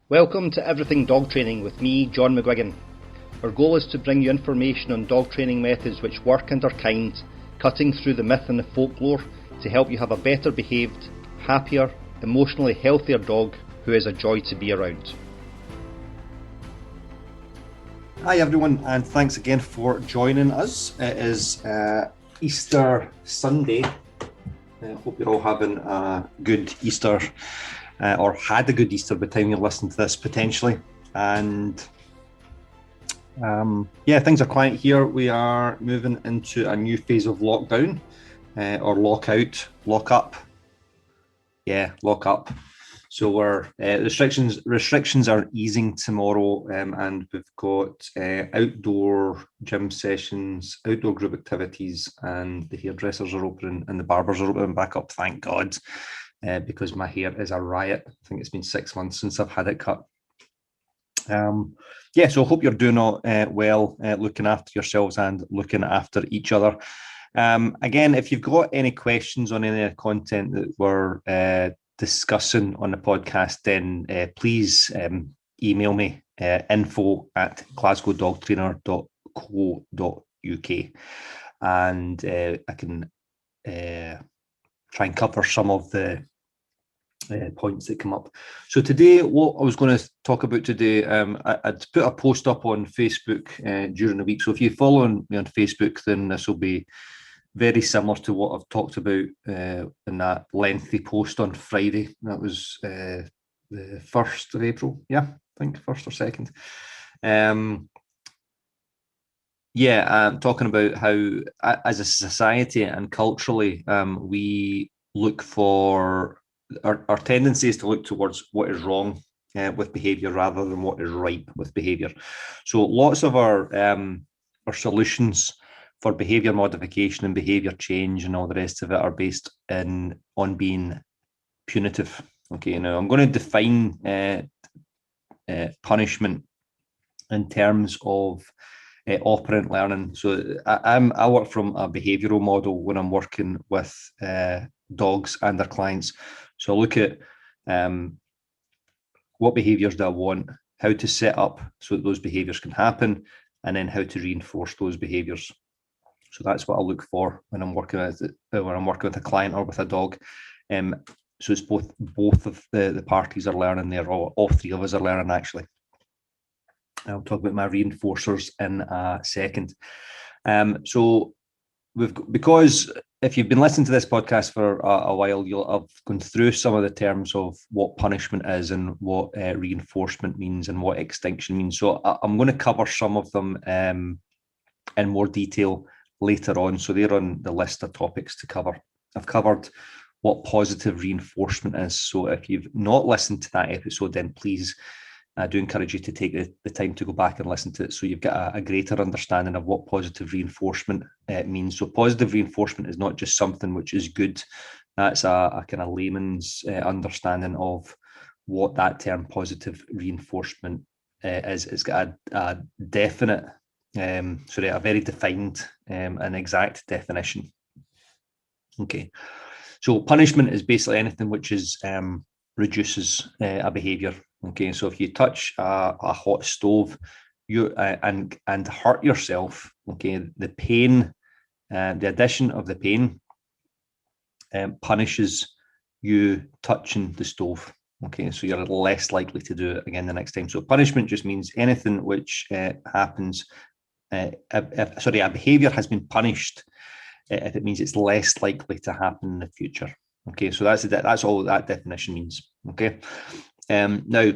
Welcome to Everything Dog Training with me, John McGuigan. Our goal is to bring you information on dog training methods which work and are kind, cutting through the myth and the folklore to help you have a better behaved, happier, emotionally healthier dog who is a joy to be around. Hi everyone, and thanks again for joining us. It is Easter Sunday. I hope you're all having a good Easter or had a good Easter by the time you're listening to this potentially. And things are quiet here. We are moving into a new phase of lockdown or lockout, lock up. Yeah, lock up. So we're restrictions are easing tomorrow, and we've got outdoor gym sessions, outdoor group activities, and the hairdressers are opening and the barbers are opening back up. Thank God, because my hair is a riot. I think it's been 6 months since I've had it cut. So I hope you're doing all well, looking after yourselves and looking after each other. Again, if you've got any questions on any of the content that we're discussing on the podcast, then please email me info@glasgowdogtrainer.co.uk, and I can try and cover some of the points that come up. So today, what I was going to talk about today, I'd put a post up on Facebook during the week. So if you follow me on Facebook, then this will be very similar to what I've talked about in that lengthy post on Friday. That was the 1st of April. Yeah, I think 1st or 2nd. I'm talking about how, as a society and culturally, we look for our tendency is to look towards what is wrong with behaviour rather than what is right with behaviour. So lots of our solutions for behaviour modification and behaviour change and all the rest of it are based on being punitive. Okay, now I'm going to define punishment in terms of operant learning. So I work from a behavioural model when I'm working with dogs and their clients. So I look at what behaviours do I want, how to set up so that those behaviours can happen, and then how to reinforce those behaviours. So that's what I look for when I'm working with a client or with a dog. So it's both of the parties are learning there, or all three of us are learning actually. I'll talk about my reinforcers in a second. So because if you've been listening to this podcast for a while, you'll have gone through some of the terms of what punishment is and what reinforcement means and what extinction means. So I'm going to cover some of them in more detail later on. So they're on the list of topics to cover. I've covered what positive reinforcement is. So if you've not listened to that episode, then please, I do encourage you to take the time to go back and listen to it so you've got a greater understanding of what positive reinforcement means. So positive reinforcement is not just something which is good. That's a kind of layman's understanding of what that term positive reinforcement is. It's got a definite, a very defined and exact definition. Okay, so punishment is basically anything which is reduces a behaviour. Okay, so if you touch a hot stove, and hurt yourself, okay, the pain, the addition of the pain punishes you touching the stove. Okay, so you're less likely to do it again the next time. So punishment just means anything which happens. A behaviour has been punished if it means it's less likely to happen in the future. Okay, so that's all that definition means. Okay, now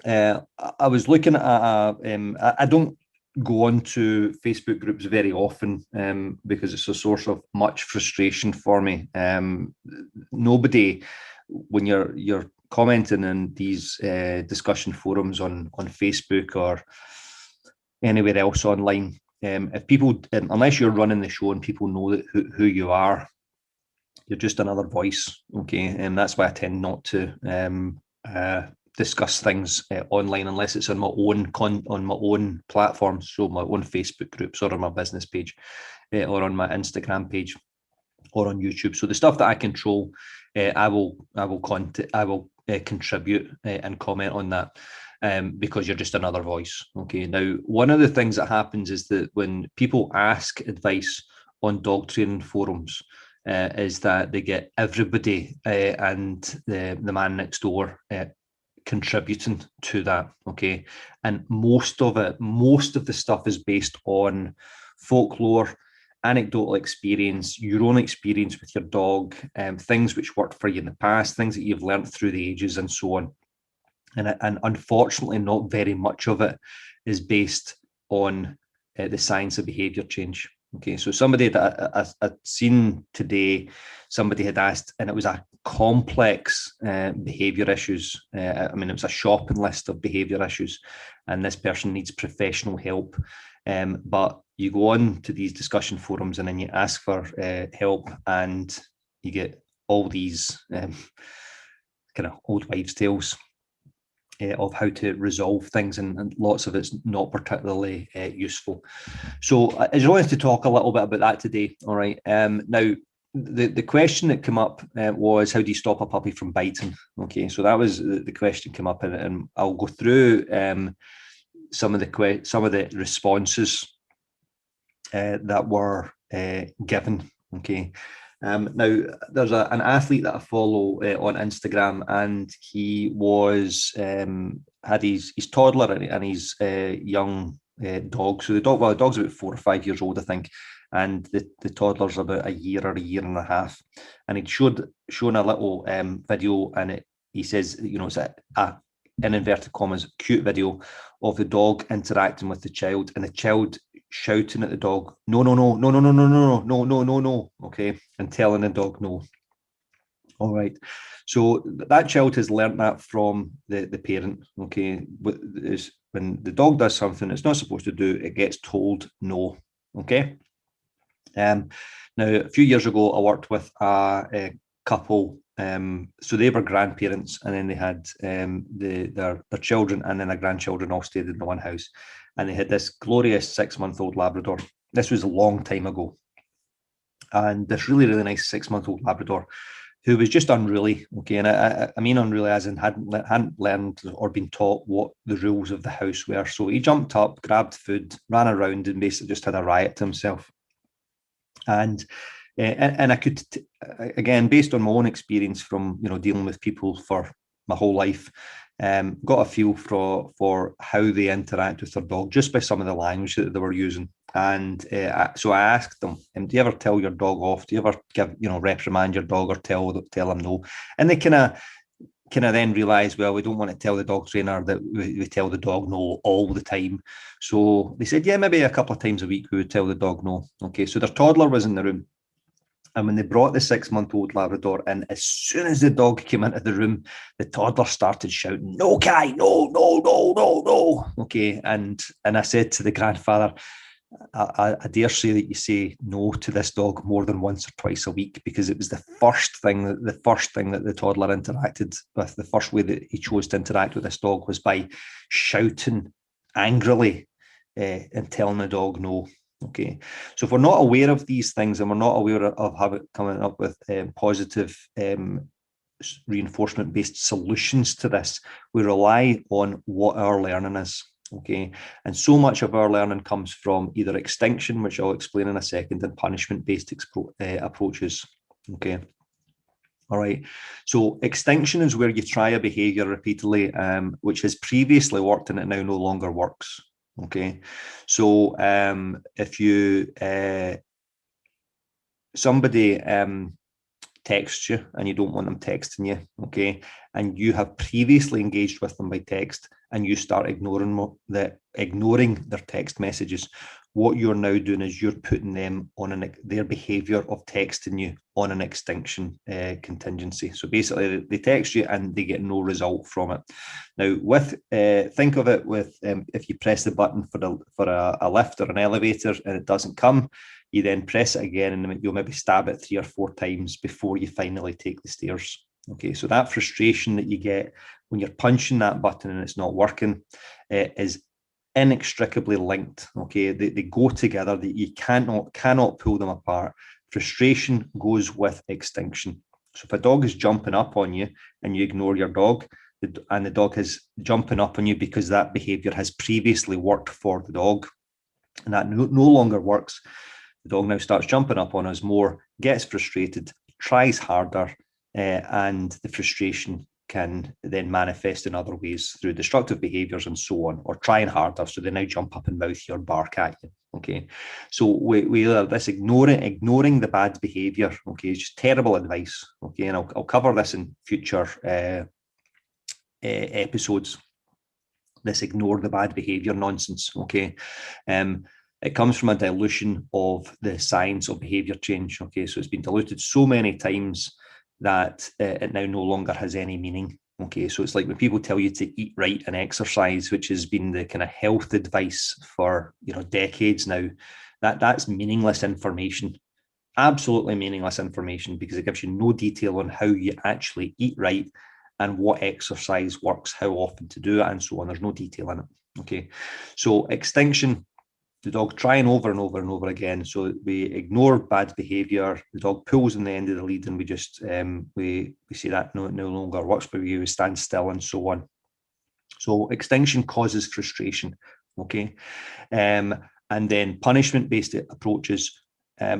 I was looking at I don't go on to Facebook groups very often because it's a source of much frustration for me. Nobody, when you're commenting in these discussion forums on Facebook or anywhere else online, if people, unless you're running the show and people know that who you are, you're just another voice. Okay, and that's why I tend not to discuss things online unless it's on my own platforms, so my own Facebook groups or on my business page or on my Instagram page or on YouTube. So the stuff that I control, I will contribute and comment on that. Because you're just another voice. Okay. Now, one of the things that happens is that when people ask advice on dog training forums, is that they get everybody and the man next door contributing to that. Okay. And most of the stuff is based on folklore, anecdotal experience, your own experience with your dog, things which worked for you in the past, things that you've learned through the ages, and so on. And unfortunately, not very much of it is based on the science of behaviour change. Okay, so somebody that I'd seen today, somebody had asked, and it was a complex behaviour issues. I mean, it was a shopping list of behaviour issues, and this person needs professional help. But you go on to these discussion forums and then you ask for help, and you get all these kind of old wives' tales of how to resolve things, and lots of it's not particularly useful. So I just wanted to talk a little bit about that today. All right. Now, the question that came up was, how do you stop a puppy from biting? Okay, so that was the question came up, and I'll go through some of the responses that were given. Okay. Now, there's an athlete that I follow on Instagram, and he was had his toddler and his young dog. So the dog's about 4 or 5 years old, I think, and the toddler's about a year or a year and a half. And he'd shown a little video, and he says, it's a in inverted commas cute video of the dog interacting with the child, and the child shouting at the dog, no, no, no, no, no, no, no, no, no, no, no, no, okay, and telling the dog no. All right. So that child has learnt that from the parent, okay. When the dog does something it's not supposed to do, it gets told no, okay. Now, a few years ago, I worked with a couple. So they were grandparents, and then they had their children and then their grandchildren all stayed in the one house, and they had this glorious 6-month-old Labrador. This was a long time ago, and this really, really nice 6-month-old Labrador who was just unruly. Okay, and I mean unruly as in hadn't learned or been taught what the rules of the house were. So he jumped up, grabbed food, ran around, and basically just had a riot to himself. And I could, again, based on my own experience from dealing with people for my whole life, got a feel for how they interact with their dog just by some of the language that they were using. And so I asked them, do you ever tell your dog off? Do you ever reprimand your dog or tell them no? And they kind of then realize, well, we don't want to tell the dog trainer that we tell the dog no all the time. So they said, yeah, maybe a couple of times a week we would tell the dog no. Okay, so their toddler was in the room. And when they brought the 6-month-old Labrador in, as soon as the dog came into the room, the toddler started shouting, no, Kai, no, no, no, no, no. Okay, and I said to the grandfather, I dare say that you say no to this dog more than once or twice a week, because it was the first thing that the toddler interacted with. The first way that he chose to interact with this dog was by shouting angrily and telling the dog no. Okay, so if we're not aware of these things, and we're not aware of coming up with positive reinforcement-based solutions to this, we rely on what our learning is. Okay, and so much of our learning comes from either extinction, which I'll explain in a second, and punishment-based approaches. Okay. All right. So extinction is where you try a behavior repeatedly, which has previously worked and it now no longer works. Okay, so if you somebody texts you and you don't want them texting you, okay, and you have previously engaged with them by text, and you start ignoring their text messages, what you're now doing is you're putting them on their behavior of texting you on an extinction contingency. So basically, they text you and they get no result from it. Now, think of it with if you press the button for a lift or an elevator and it doesn't come, you then press it again, and you'll maybe stab it 3 or 4 times before you finally take the stairs. Okay, so that frustration that you get when you're punching that button and it's not working is inextricably linked. Okay, they go together. That you cannot pull them apart. Frustration goes with extinction. So if a dog is jumping up on you and you ignore your dog, and the dog is jumping up on you because that behavior has previously worked for the dog, and that no longer works, the dog now starts jumping up on us more, gets frustrated, tries harder, and the frustration can then manifest in other ways through destructive behaviors and so on, or trying harder. So they now jump up and mouth you or bark at you. Okay. So we are this ignoring the bad behavior. Okay. It's just terrible advice. Okay. And I'll cover this in future episodes. This ignore the bad behavior nonsense. Okay. It comes from a dilution of the science of behavior change. Okay, so it's been diluted so many times that it now no longer has any meaning. Okay, so it's like when people tell you to eat right and exercise, which has been the kind of health advice for decades now, that's meaningless information. Absolutely meaningless information, because it gives you no detail on how you actually eat right and what exercise works, how often to do it, and so on. There's no detail in it. Okay, so extinction. The dog trying over and over and over again. So we ignore bad behavior. The dog pulls in the end of the lead, and we just we see that no longer works. But we stand still and so on. So extinction causes frustration. Okay, and then punishment-based approaches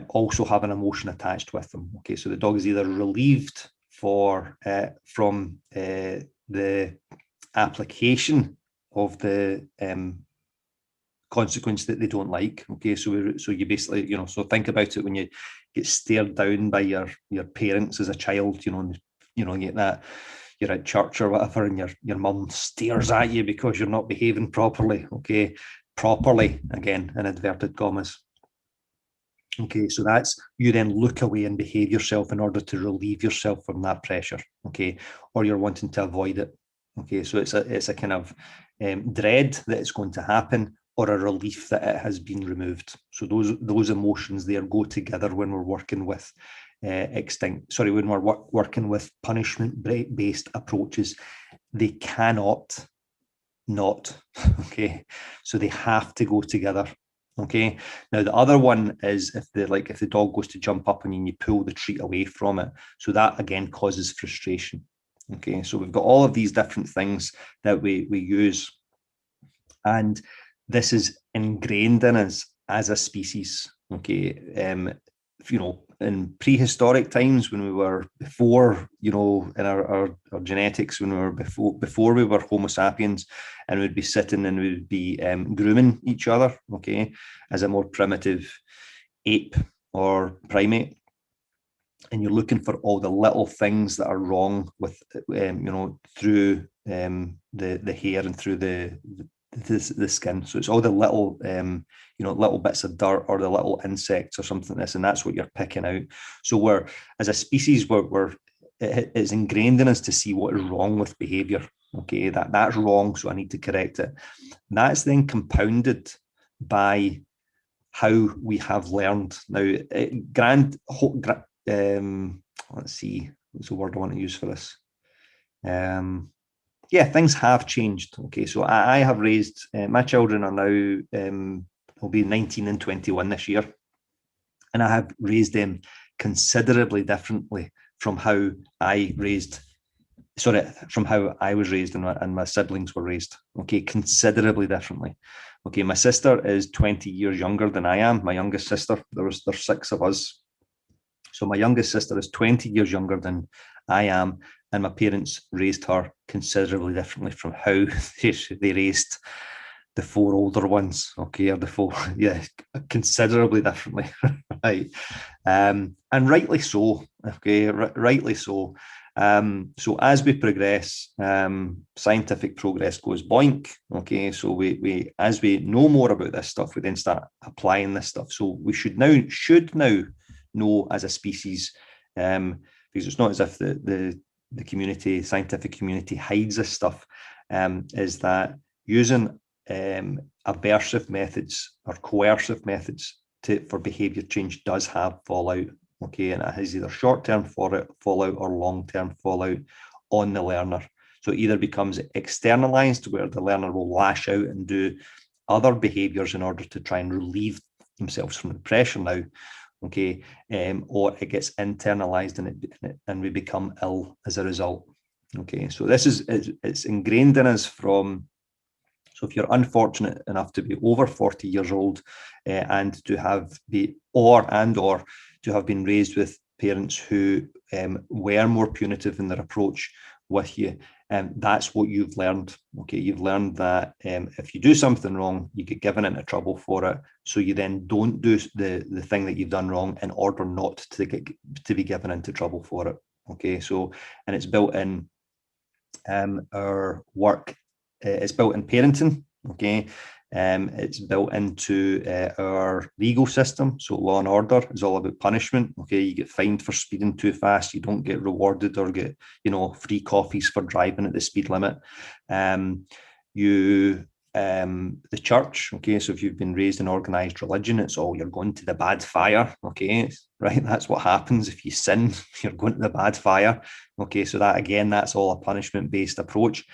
also have an emotion attached with them. Okay, so the dog is either relieved from the application of the consequence that they don't like. Okay, so you basically, so think about it when you get stared down by your parents as a child, you get that, you're at church or whatever, and your mum stares at you because you're not behaving properly. Okay, properly, again in inverted commas. Okay, so that's, you then look away and behave yourself in order to relieve yourself from that pressure. Okay, or you're wanting to avoid it. Okay, so it's a kind of dread that it's going to happen, or a relief that it has been removed. So those emotions there go together when we're working with when we're working with punishment-based approaches. They cannot not. Okay, so they have to go together. Okay, now the other one is if the dog goes to jump up and you pull the treat away from it. So that again causes frustration. Okay, so we've got all of these different things that we use, and this is ingrained in us as a species. Okay, in prehistoric times, when we were before, in our genetics, when we were before we were Homo sapiens, and we'd be sitting and we'd be grooming each other, okay, as a more primitive ape or primate, and you're looking for all the little things that are wrong with, through the hair and through the skin. So it's all the little little bits of dirt or the little insects or something like this, and that's what you're picking out. So we're, as a species, it's ingrained in us to see what is wrong with behavior. Okay, that's wrong, so I need to correct it. And that's then compounded by how we have learned. Now, let's see, what's the word I want to use for this? Things have changed. Okay, so I have raised, my children are now, will be 19 and 21 this year. And I have raised them considerably differently from how I was raised and my siblings were raised. Okay, considerably differently. Okay, my sister is 20 years younger than I am. My youngest sister, there's 6 of us. So my youngest sister is 20 years younger than I am, and my parents raised her considerably differently from how they raised the 4 older ones. Okay, or the 4, considerably differently, right? And rightly so. Okay, rightly so. So as we progress, scientific progress goes boink. Okay, so we as we know more about this stuff, we then start applying this stuff. So we should now know as a species, because it's not as if the scientific community hides this stuff, is that using aversive methods or coercive methods for behavior change does have fallout. Okay, and it has either short-term fallout or long-term fallout on the learner. So it either becomes externalized, where the learner will lash out and do other behaviors in order to try and relieve themselves from the pressure now, okay, or it gets internalized and we become ill as a result. Okay, so it's ingrained in us from. So if you're unfortunate enough to be over 40 years old and to have or to have been raised with parents who were more punitive in their approach with you, that's what you've learned. Okay, you've learned that if you do something wrong, you get given into trouble for it. So you then don't do the thing that you've done wrong in order not to be given into trouble for it. Okay, so, and it's built in our work. It's built in parenting. Okay, it's built into our legal system. So law and order is all about punishment. Okay, you get fined for speeding too fast. You don't get rewarded or get, free coffees for driving at the speed limit. The church, okay, so if you've been raised in organized religion, it's all you're going to the bad fire. Okay, right, that's what happens if you sin. You're going to the bad fire. Okay, so that again, that's all a punishment-based approach.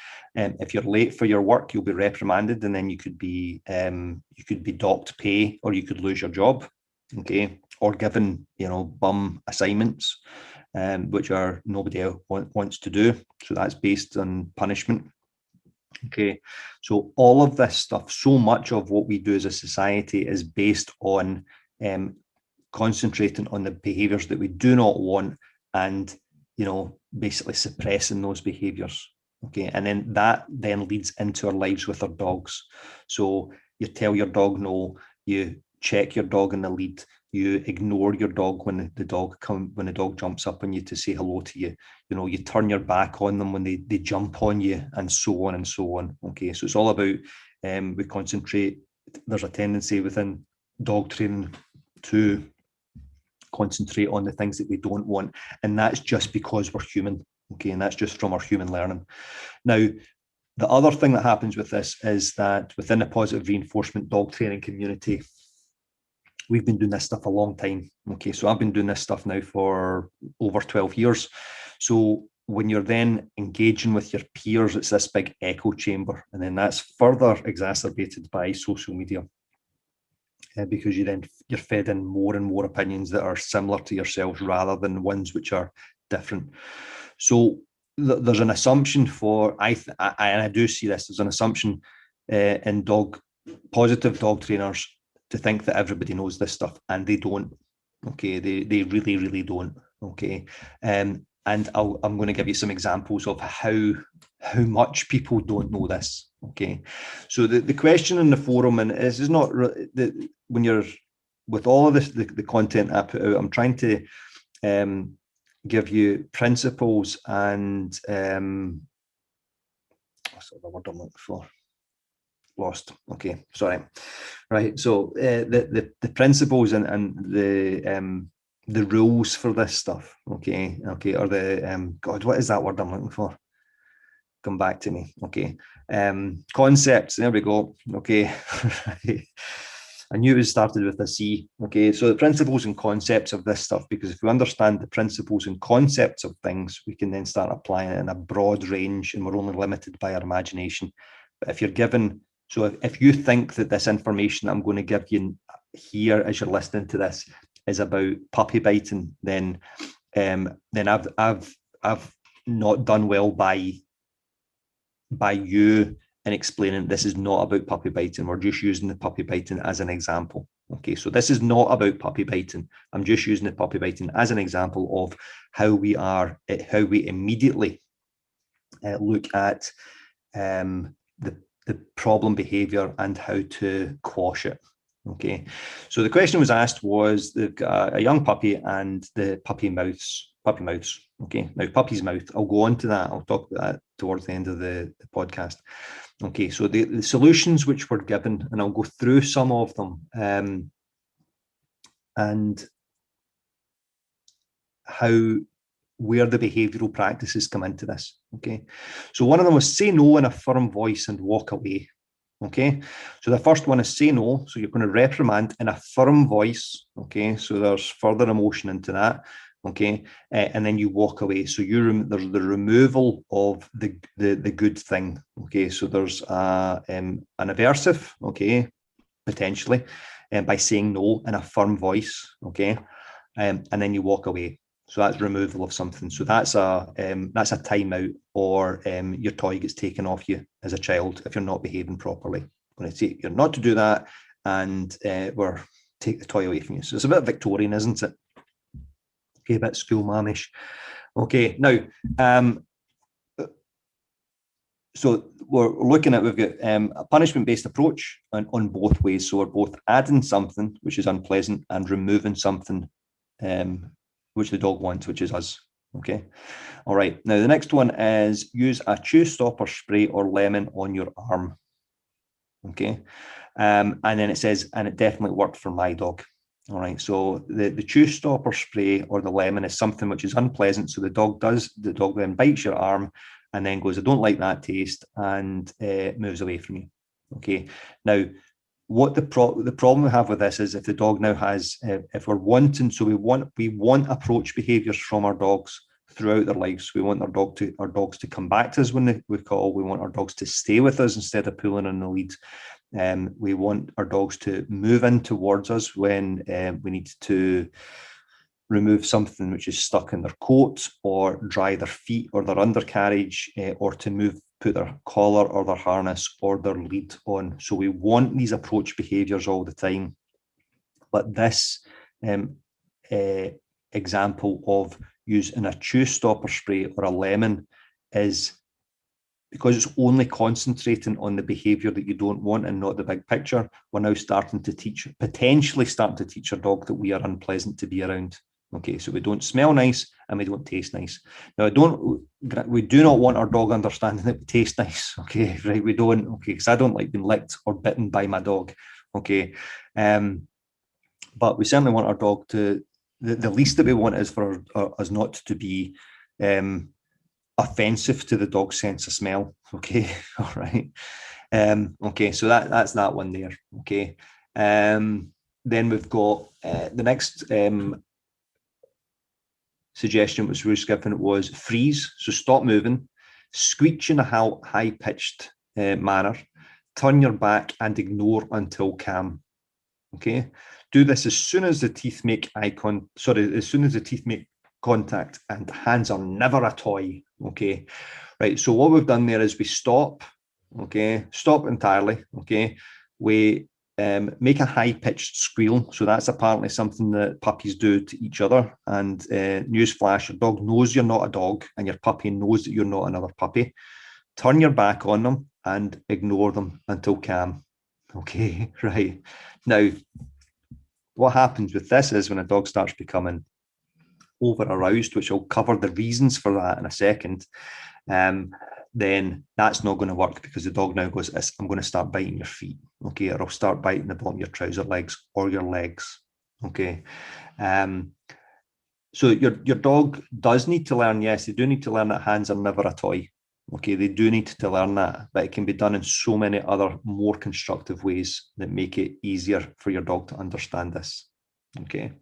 If you're late for your work, you'll be reprimanded, and then you could be docked pay, or you could lose your job. Okay, or given bum assignments, which are nobody else wants to do. So that's based on punishment. Okay, so all of this stuff, so much of what we do as a society is based on concentrating on the behaviours that we do not want and basically suppressing those behaviours. Okay, and then that then leads into our lives with our dogs. So you tell your dog no, you check your dog in the lead, you ignore your dog when the dog jumps up on you to say hello to you. You turn your back on them when they jump on you, and so on and so on. Okay, so it's all about we concentrate. There's a tendency within dog training to concentrate on the things that we don't want, and that's just because we're human. Okay, and that's just from our human learning. Now, the other thing that happens with this is that within the positive reinforcement dog training community, we've been doing this stuff a long time. Okay, so I've been doing this stuff now for over 12 years. So when you're then engaging with your peers, it's this big echo chamber, and then that's further exacerbated by social media. Because you're fed in more and more opinions that are similar to yourselves rather than ones which are different. So there's an assumption and I do see this, there's an assumption in positive dog trainers to think that everybody knows this stuff, and they don't. Okay, they really, really don't. Okay, and I'm going to give you some examples of how much people don't know this. Okay, so the question in the forum, and this is not when you're with all of this, the content I put out, I'm trying to give you principles and what's the word I'm looking for? Lost. Okay, sorry. Right. So the principles and the rules for this stuff. Okay. Or the God, what is that word I'm looking for? Come back to me. Okay. Concepts. There we go. Okay. I knew it started with a C. Okay, so the principles and concepts of this stuff, because if we understand the principles and concepts of things, we can then start applying it in a broad range, and we're only limited by our imagination. But if you're given, so if you think that this information I'm going to give you here as you're listening to this is about puppy biting, then I've not done well by you in explaining this is not about puppy biting. We're just using the puppy biting as an example. Okay, so this is not about puppy biting. I'm just using the puppy biting as an example of how we immediately look at the problem behavior and how to quash it. Okay, so the question was asked was a young puppy and the puppy mouths. Okay, now puppy's mouth, I'll go on to that. I'll talk about that towards the end of the podcast. Okay, so the solutions which were given, and I'll go through some of them, and where the behavioural practices come into this. Okay, so one of them was say no in a firm voice and walk away. Okay, so the first one is say no. So you're going to reprimand in a firm voice. Okay, so there's further emotion into that. Okay, and then you walk away. So there's the removal of the good thing. Okay, so there's an aversive. Okay, potentially, by saying no in a firm voice. Okay, and then you walk away. So that's removal of something. So that's a timeout, or your toy gets taken off you as a child if you're not behaving properly. I'm going to say you're not to do that, and we're take the toy away from you. So it's a bit Victorian, isn't it? Okay, a bit school mamish. Okay, now so we're looking at, we've got a punishment-based approach on both ways. So we're both adding something which is unpleasant and removing something which the dog wants, which is us. Okay. All right. Now the next one is use a chew stopper spray or lemon on your arm. Okay. And then it says, and it definitely worked for my dog. All right. So the chew stopper spray or the lemon is something which is unpleasant. So the dog then bites your arm and then goes, I don't like that taste, and moves away from you. Okay. Now, what the problem we have with this is if the dog now has, if we're wanting, so we want approach behaviours from our dogs throughout their lives. We want our dogs to come back to us when we call. We want our dogs to stay with us instead of pulling on the lead. We want our dogs to move in towards us when we need to remove something which is stuck in their coat, or dry their feet or their undercarriage, or to put their collar or their harness or their lead on. So we want these approach behaviours all the time. But this example of using a chew stopper spray or a lemon is, because it's only concentrating on the behaviour that you don't want and not the big picture, we're now potentially starting to teach our dog that we are unpleasant to be around. Okay, so we don't smell nice and we don't taste nice. Now, we do not want our dog understanding that we taste nice. Okay, right? We don't. Okay, because I don't like being licked or bitten by my dog. Okay, but we certainly want our dog to. The least that we want is for us not to be offensive to the dog's sense of smell. Okay, all right. Okay, so that's that one there. Okay, then we've got the next suggestion which was given was freeze, so stop moving, screech in a high-pitched manner, turn your back and ignore until calm. Okay, do this as soon as the teeth make contact, and hands are never a toy. Okay, right, so what we've done there is we stop. Okay, stop entirely. Okay, we make a high-pitched squeal. So that's apparently something that puppies do to each other. And newsflash, your dog knows you're not a dog, and your puppy knows that you're not another puppy. Turn your back on them and ignore them until calm. Okay, right. Now, what happens with this is when a dog starts becoming over-aroused, which I'll cover the reasons for that in a second, then that's not going to work, because the dog now goes, I'm going to start biting your feet, okay, or I'll start biting the bottom of your trouser legs or your legs, okay. So your dog does need to learn, yes, they do need to learn that hands are never a toy, okay, they do need to learn that, but it can be done in so many other more constructive ways that make it easier for your dog to understand this, okay.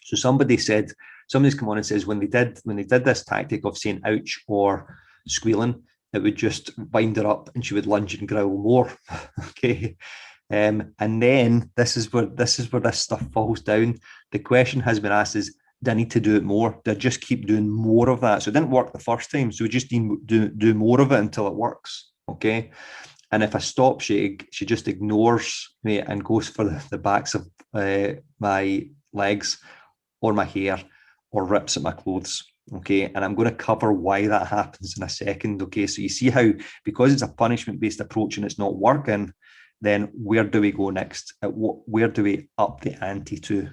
So somebody's come on and says when they did this tactic of saying ouch or squealing, it would just wind her up and she would lunge and growl more. Okay. And then this is where this stuff falls down. The question has been asked is, do I need to do it more? Do I just keep doing more of that? So it didn't work the first time. So we just need to do more of it until it works. Okay. And if I stop, she just ignores me and goes for the backs of my legs or my hair, or rips at my clothes. Okay, and I'm going to cover why that happens in a second. Okay, so you see how, because it's a punishment-based approach and it's not working, then where do we go next? Where do we up the ante to?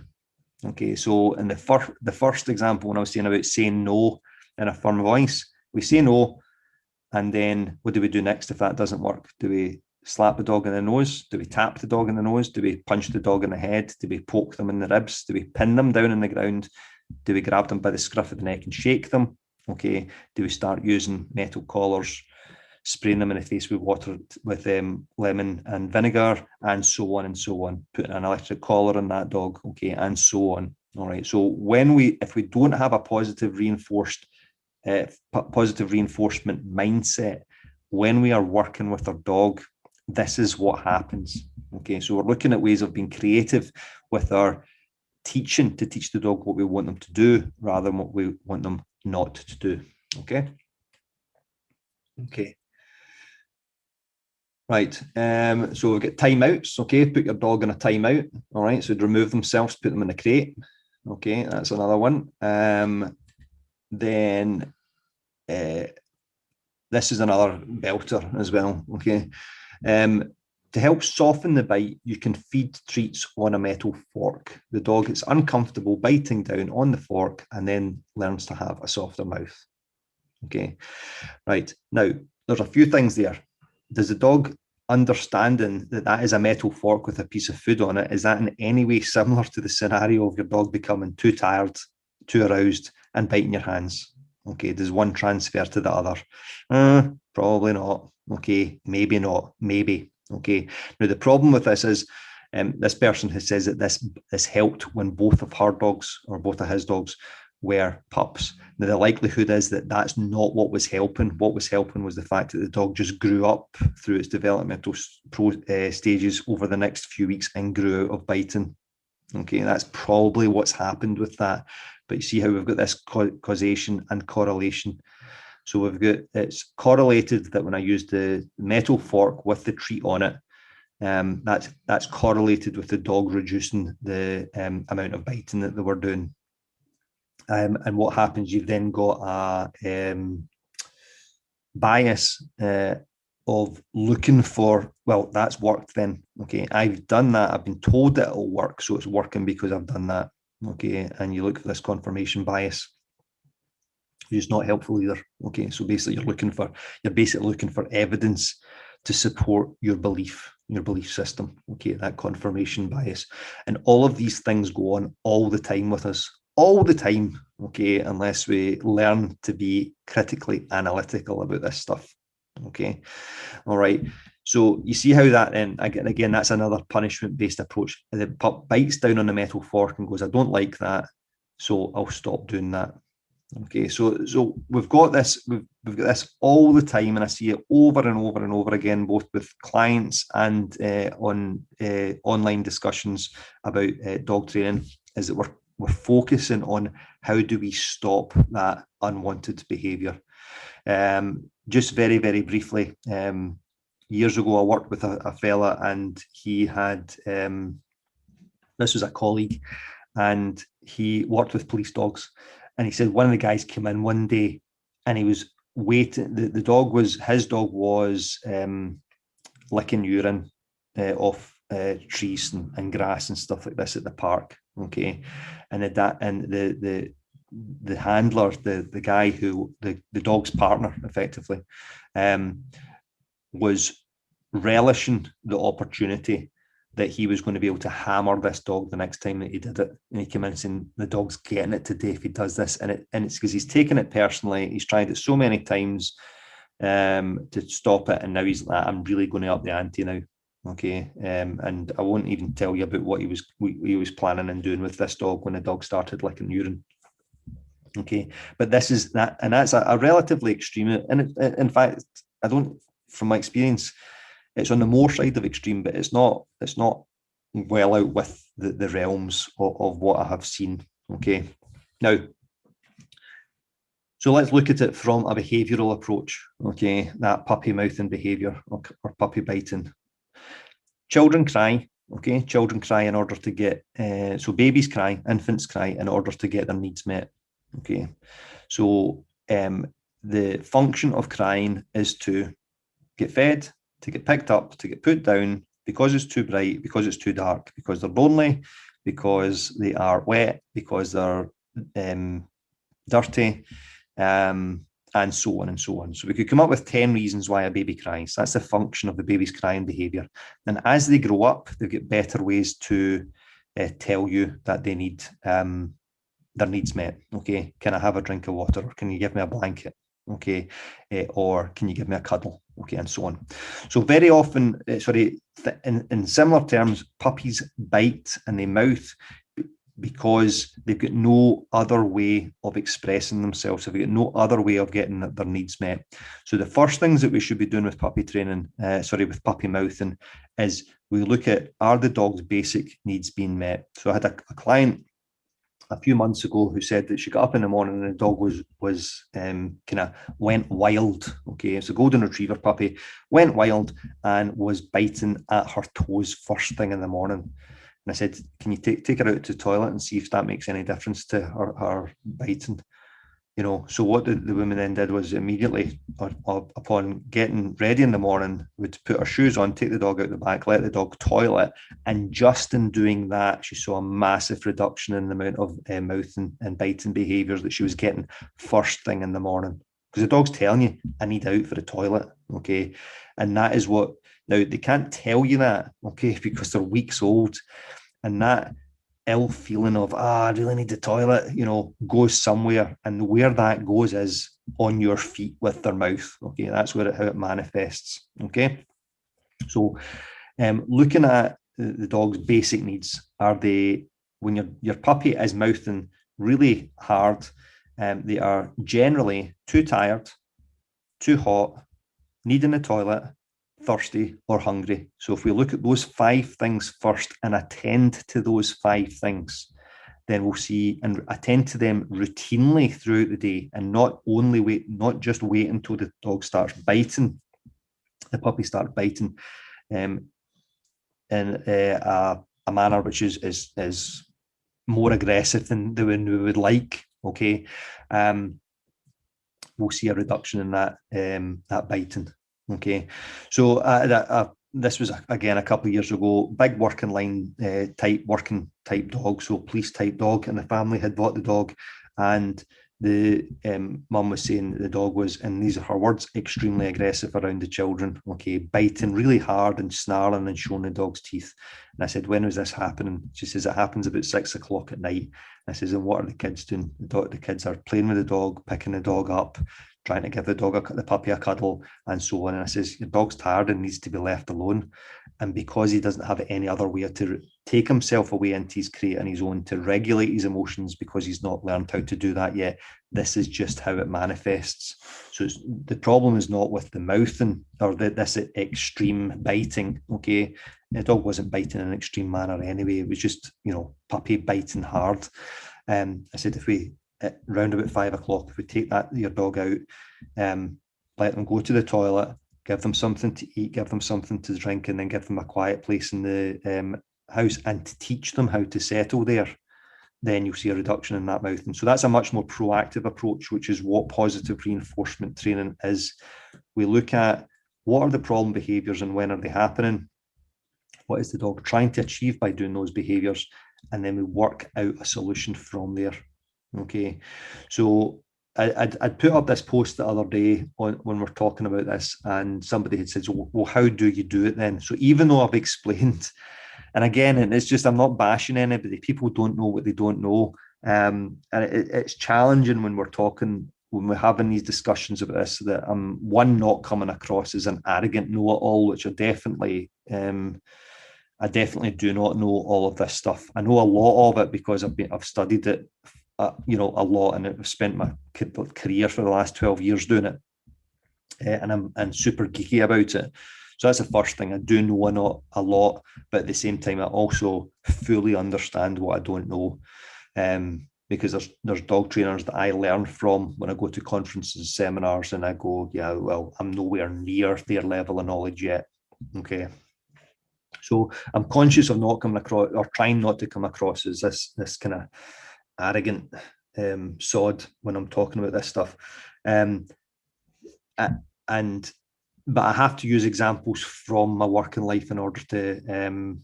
Okay, so in the first example, when I was saying about saying no in a firm voice, we say no, and then what do we do next if that doesn't work? Do we slap the dog in the nose? Do we tap the dog in the nose? Do we punch the dog in the head? Do we poke them in the ribs? Do we pin them down in the ground? Do we grab them by the scruff of the neck and shake them? Okay. Do we start using metal collars, spraying them in the face with water, with lemon and vinegar, and so on and so on? Putting an electric collar on that dog, okay, and so on. All right. So if we don't have a positive reinforcement mindset when we are working with our dog, this is what happens. Okay, so we're looking at ways of being creative with our teaching to teach the dog what we want them to do rather than what we want them not to do. Okay. Okay. Right. So we've got timeouts. Okay. Put your dog in a timeout. All right. So remove themselves, put them in the crate. Okay. That's another one. Then this is another belter as well. Okay. To help soften the bite, you can feed treats on a metal fork. The dog is uncomfortable biting down on the fork and then learns to have a softer mouth. Okay, right. Now, there's a few things there. Does the dog understanding that that is a metal fork with a piece of food on it, is that in any way similar to the scenario of your dog becoming too tired, too aroused, and biting your hands? Okay, does one transfer to the other? Probably not. Okay, maybe not. Maybe. Okay. Now the problem with this is, this person has says that this helped when both of her dogs or both of his dogs were pups. Now the likelihood is that that's not what was helping. What was helping was the fact that the dog just grew up through its developmental stages over the next few weeks and grew out of biting. Okay, that's probably what's happened with that. But you see how we've got this causation and correlation. So we've got, it's correlated that when I use the metal fork with the treat on it, that's correlated with the dog reducing the amount of biting that they were doing. And what happens, you've then got a bias of looking for, well, that's worked then. Okay, I've done that. I've been told that it'll work, so it's working because I've done that. Okay, and you look for this confirmation bias. It's not helpful either. Okay, so basically you're basically looking for evidence to support your belief system. Okay, that confirmation bias. And all of these things go on all the time with us, all the time. Okay, unless we learn to be critically analytical about this stuff. Okay, all right. So you see how that then, again, that's another punishment-based approach. The pup bites down on the metal fork and goes, I don't like that, so I'll stop doing that. Okay, so we've got this, we've got this all the time, and I see it over and over and over again, both with clients and on online discussions about dog training, is that we're focusing on how do we stop that unwanted behaviour. Just very, very briefly, years ago I worked with a fella, and he had, this was a colleague, and he worked with police dogs. And he said one of the guys came in one day and he was waiting. His dog was licking urine off trees and grass and stuff like this at the park. Okay. And the handler, the guy who, the dog's partner effectively, was relishing the opportunity that he was going to be able to hammer this dog the next time that he did it. And he came in saying, the dog's getting it today if he does this. And it's because he's taken it personally. He's tried it so many times to stop it. And now he's like, I'm really going to up the ante now. Okay. And I won't even tell you about what he was planning and doing with this dog when the dog started licking urine. Okay. But this is that, and that's a relatively extreme. And in fact, I don't, from my experience, it's on the more side of extreme, but it's not well out with the realms of what I have seen. Okay. Now, so let's look at it from a behavioural approach. Okay, that puppy mouthing behaviour or puppy biting. Children cry. Okay, children cry in order to get, so babies cry, infants cry in order to get their needs met. Okay, so the function of crying is to get fed, to get picked up, to get put down, because it's too bright, because it's too dark, because they're lonely, because they are wet, because they're dirty, and so on and so on. So we could come up with 10 reasons why a baby cries. That's the function of the baby's crying behaviour. And as they grow up, they get better ways to tell you that they need their needs met. Okay, can I have a drink of water? Or can you give me a blanket? Okay, or can you give me a cuddle? Okay, and so on. So very often, in similar terms, puppies bite and they mouth because they've got no other way of expressing themselves. They've got no other way of getting their needs met. So the first things that we should be doing with puppy training, with puppy mouthing, is we look at, are the dog's basic needs being met? So I had a client a few months ago who said that she got up in the morning and the dog was kind of went wild. Okay, it's a golden retriever puppy, went wild and was biting at her toes first thing in the morning. And I said, can you take her out to the toilet and see if that makes any difference to her biting? So what the woman then did was immediately, upon getting ready in the morning, would put her shoes on, take the dog out the back, let the dog toilet, and just in doing that, she saw a massive reduction in the amount of mouth and biting behaviours that she was getting first thing in the morning. Because the dog's telling you, I need out for the toilet, okay? And that is what, now they can't tell you that, okay, because they're weeks old, and that ill feeling of, I really need the toilet, goes somewhere. And where that goes is on your feet with their mouth. Okay, that's how it manifests. Okay. So looking at the dog's basic needs, are they, when your puppy is mouthing really hard, they are generally too tired, too hot, needing the toilet, thirsty, or hungry. So if we look at those 5 things first and attend to those 5 things, then we'll see and attend to them routinely throughout the day, and not just wait until the dog starts biting, the puppy starts biting in a manner which is more aggressive than we would like. Okay, we'll see a reduction in that biting. Okay, so this was again a couple of years ago. Big working type dog, so police type dog, and the family had bought the dog, and the mum was saying the dog was, and these are her words, extremely aggressive around the children. Okay, biting really hard and snarling and showing the dog's teeth. And I said, when was this happening? She says, it happens about 6 o'clock at night. I says, and what are the kids doing? The kids are playing with the dog, picking the dog up, trying to give the puppy a cuddle, and so on. And I says, your dog's tired and needs to be left alone. And because he doesn't have any other way to take himself away into his crate on his own, to regulate his emotions, because he's not learned how to do that yet, this is just how it manifests. So the problem is not with the mouthing or this extreme biting. Okay, the dog wasn't biting in an extreme manner anyway. It was just, puppy biting hard. I said, if we, at round about 5 o'clock, if we take your dog out, let them go to the toilet, give them something to eat, give them something to drink, and then give them a quiet place in the house, and to teach them how to settle there, then you'll see a reduction in that mouthing. So that's a much more proactive approach, which is what positive reinforcement training is. We look at what are the problem behaviours and when are they happening? What is the dog trying to achieve by doing those behaviours? And then we work out a solution from there. Okay, so I'd put up this post the other day when we're talking about this, and somebody had said, well, how do you do it then? So even though I've explained, and again, and it's just, I'm not bashing anybody, people don't know what they don't know. And it's challenging when we're having these discussions about this, that I'm not coming across as an arrogant know-it-all, which I definitely do not know all of this stuff. I know a lot of it because I've studied it, a lot, and I've spent my career for the last 12 years doing it, and I'm super geeky about it. So that's the first thing. I do know a lot, but at the same time, I also fully understand what I don't know, because there's dog trainers that I learn from when I go to conferences, seminars, and I go, yeah, well, I'm nowhere near their level of knowledge yet. Okay. So I'm conscious of not coming across, or trying not to come across as this kind of arrogant sod when I'm talking about this stuff. But I have to use examples from my working life in order to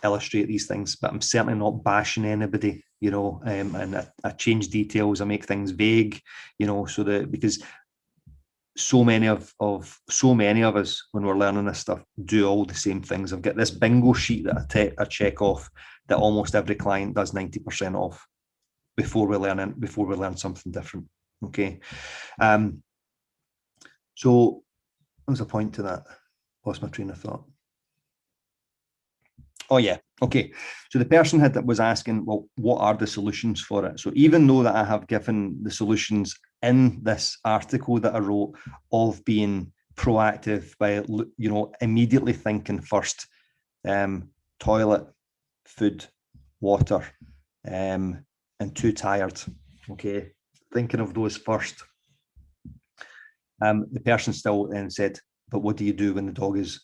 illustrate these things. But I'm certainly not bashing anybody, and I change details, I make things vague, so that, because so many of us, when we're learning this stuff, do all the same things. I've got this bingo sheet that I check off that almost every client does 90% of before we learn something different. Okay. So what was a point to that? Lost my train of thought. Oh yeah. Okay. So the person that was asking, well, what are the solutions for it? So even though that I have given the solutions in this article that I wrote of being proactive by, immediately thinking first, toilet, food, water, and too tired. Okay, thinking of those first. The person still then said, but what do you do when the dog is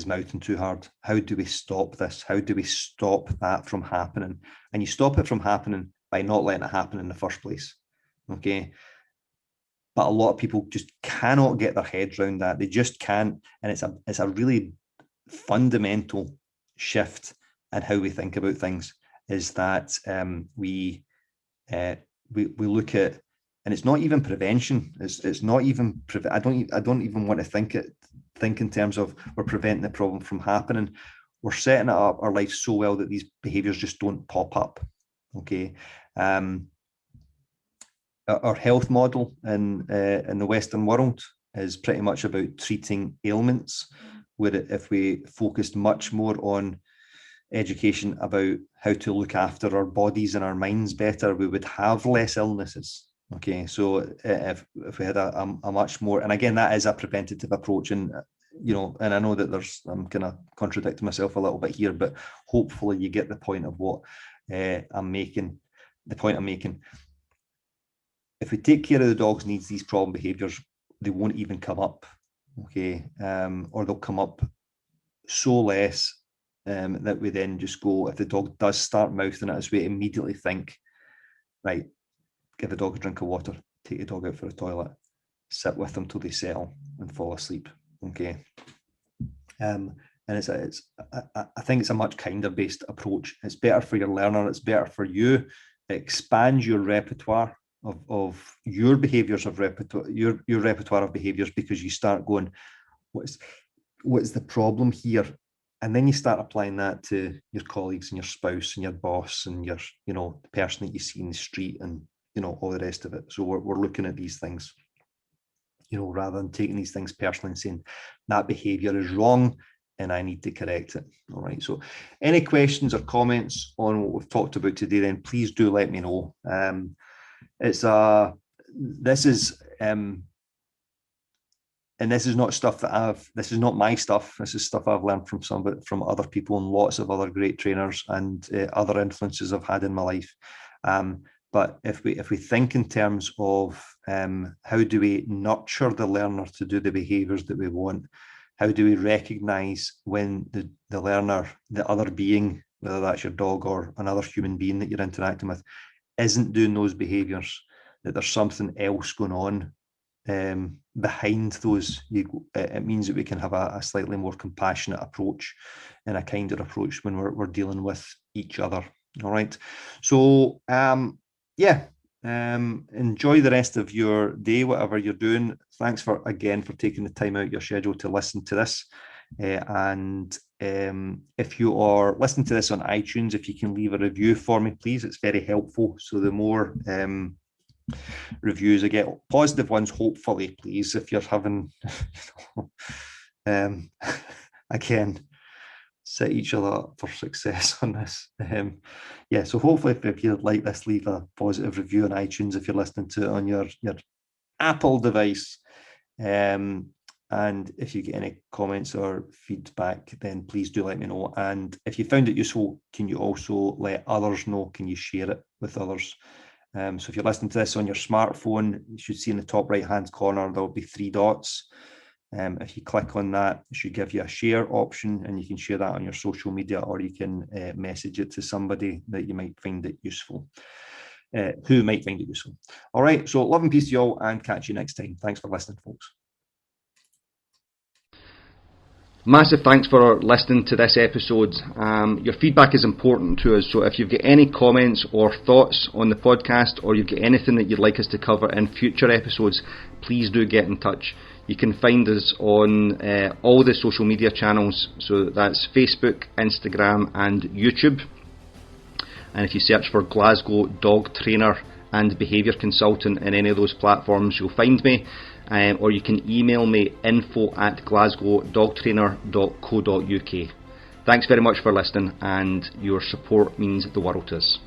mouthing too hard? How do we stop this? How do we stop that from happening? And you stop it from happening by not letting it happen in the first place. Okay. But a lot of people just cannot get their heads around that. They just can't. And it's a really fundamental shift in how we think about things, is that we look at, and it's not even prevention. It's not even I don't even want to think in terms of we're preventing the problem from happening. We're setting it up our life so well that these behaviors just don't pop up. Okay. Our health model in the Western world is pretty much about treating ailments, where if we focused much more on education about how to look after our bodies and our minds better, we would have less illnesses. Okay, so if we had a much more, and again, that is a preventative approach, and and I know that I'm kind of contradicting myself a little bit here, but hopefully you get the point of what I'm making. The point I'm making. If we take care of the dog's needs, these problem behaviors, they won't even come up. Okay, or they'll come up so less that we then just go, if the dog does start mouthing at us, we immediately think, right, give the dog a drink of water, take the dog out for a toilet, sit with them till they settle and fall asleep. Okay. And I think it's a much kinder based approach. It's better for your learner. It's better for you. It expands your repertoire of your behaviors of repertoire, your repertoire of behaviors, because you start going, what's the problem here? And then you start applying that to your colleagues and your spouse and your boss and your, the person that you see in the street and, all the rest of it. So we're looking at these things, rather than taking these things personally and saying that behavior is wrong and I need to correct it. All right. So any questions or comments on what we've talked about today, then please do let me know. This is not stuff that this is not my stuff. This is stuff I've learned from other people and lots of other great trainers and other influences I've had in my life. But if we think in terms of how do we nurture the learner to do the behaviors that we want? How do we recognize when the learner, the other being, whether that's your dog or another human being that you're interacting with, isn't doing those behaviors, that there's something else going on behind those? It means that we can have a slightly more compassionate approach and a kinder approach when we're dealing with each other. All right. So enjoy the rest of your day, whatever you're doing. Thanks for taking the time out of your schedule to listen to this. And if you are listening to this on iTunes, if you can leave a review for me, please, it's very helpful. So the more reviews I get, positive ones, hopefully, please, if you're having again, set each other up for success on this. So hopefully if you'd like this, leave a positive review on iTunes if you're listening to it on your Apple device. And if you get any comments or feedback, then please do let me know. And if you found it useful, can you also let others know? Can you share it with others? So if you're listening to this on your smartphone, you should see in the top right hand corner there'll be 3 dots. If you click on that, it should give you a share option, and you can share that on your social media, or you can message it to somebody that you might find it useful, who might find it useful. All right, so love and peace to you all, and catch you next time. Thanks for listening, folks. Massive thanks for listening to this episode. Your feedback is important to us, so if you've got any comments or thoughts on the podcast, or you've got anything that you'd like us to cover in future episodes, please do get in touch. You can find us on all the social media channels, so that's Facebook, Instagram and YouTube. And if you search for Glasgow Dog Trainer and Behaviour Consultant in any of those platforms, you'll find me. Or you can email me info@glasgowdogtrainer.co.uk. Thanks very much for listening, and your support means the world to us.